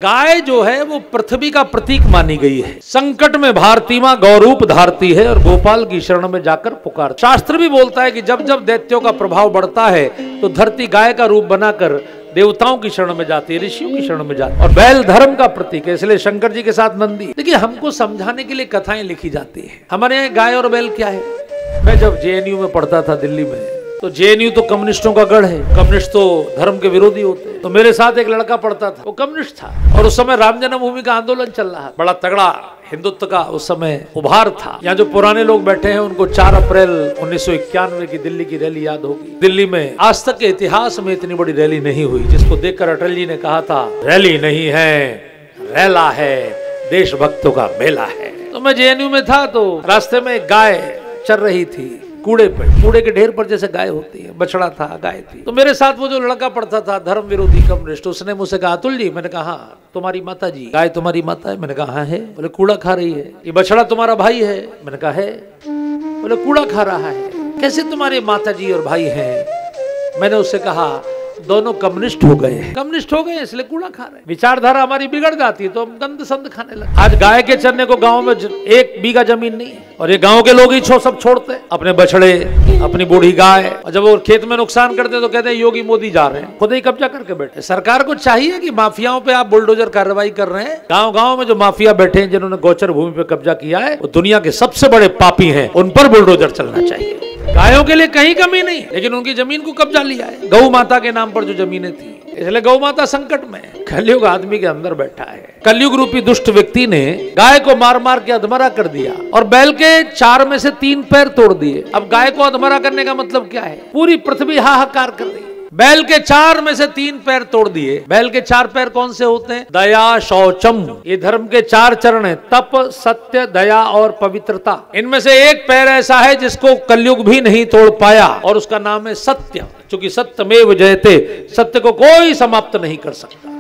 गाय जो है वो पृथ्वी का प्रतीक मानी गई है। संकट में भारती मां गौरूप धारती है और गोपाल की शरण में जाकर पुकार। शास्त्र भी बोलता है कि जब जब दैत्यों का प्रभाव बढ़ता है तो धरती गाय का रूप बनाकर देवताओं की शरण में जाती है, ऋषियों की शरण में जाती है। और बैल धर्म का प्रतीक है, इसलिए शंकर जी के साथ नंदी। देखिए, हमको समझाने के लिए कथाएं लिखी जाती है। हमारे यहाँ गाय और बैल क्या है। मैं जब जेएनयू में पढ़ता था दिल्ली में, तो जेएनयू तो कम्युनिस्टों का गढ़ है। कम्युनिस्ट तो धर्म के विरोधी होते हैं। तो मेरे साथ एक लड़का पढ़ता था, वो कम्युनिस्ट था और उस समय राम जन्मभूमि का आंदोलन चल रहा, बड़ा तगड़ा हिंदुत्व का उस समय उभार था। यहाँ जो पुराने लोग बैठे हैं उनको 4 अप्रैल 1991 की दिल्ली की रैली याद होगी। दिल्ली में आज तक के इतिहास में इतनी बड़ी रैली नहीं हुई, जिसको देखकर अटल जी ने कहा था, रैली नहीं है, रैला है, देशभक्तों का मेला है। तो मैं जेएनयू में था, तो रास्ते में एक गाय चल रही थी कूड़े पे, कूड़े के ढेर पर जैसे गाय होती है, बछड़ा था, गाय थी। तो मेरे साथ वो जो लड़का पढ़ता था, धर्म विरोधी कम्युनिस्ट, उसने मुझसे कहा, अतुल जी, मैंने कहा तुम्हारी माता जी, गाय तुम्हारी माता है? मैंने कहा है। बोले कूड़ा खा रही है। ये बछड़ा तुम्हारा भाई है? मैंने कहा है। बोले कूड़ा खा रहा है, कैसे तुम्हारे माता जी और भाई हैं? मैंने उससे कहा, दोनों कम्युनिस्ट हो गए हैं, कम्युनिस्ट हो गए इसलिए कूड़ा खा रहे हैं। विचारधारा हमारी बिगड़ जाती है तो हम गंद संद खाने लगते। आज गाय के चरने को गांव में 1 बीघा जमीन नहीं है, और ये गांव के लोग ही सब छोड़ते हैं, अपने बछड़े, अपनी बूढ़ी गाय। और जब वो खेत में नुकसान करते हैं तो कहते हैं योगी मोदी जा रहे हैं, खुद ही कब्जा करके बैठे। सरकार को चाहिए कि माफियाओं पे आप बुलडोजर कार्रवाई कर रहे हैं। गाँव गाँव में जो माफिया बैठे हैं, जिन्होंने गोचर भूमि पे कब्जा किया है, वो दुनिया के सबसे बड़े पापी हैं, उन पर बुलडोजर चलना चाहिए। गायों के लिए कहीं कमी नहीं, लेकिन उनकी जमीन को कब्जा लिया है, गौ माता के नाम पर जो जमीनें थी, इसलिए गौ माता संकट में है। कलयुग आदमी के अंदर बैठा है। कलयुग रूपी दुष्ट व्यक्ति ने गाय को मार मार के अधमरा कर दिया और बैल के 4 में से 3 पैर तोड़ दिए। अब गाय को अधमरा करने का मतलब क्या है? पूरी पृथ्वी हाहाकार कर रही। बैल के 4 में से 3 पैर तोड़ दिए। बैल के 4 पैर कौन से होते हैं? दया, शौचम, ये धर्म के 4 चरण हैं, तप, सत्य, दया और पवित्रता। इनमें से एक पैर ऐसा है जिसको कलयुग भी नहीं तोड़ पाया, और उसका नाम है सत्य। क्योंकि सत्यमेव जयते, सत्य को कोई समाप्त नहीं कर सकता।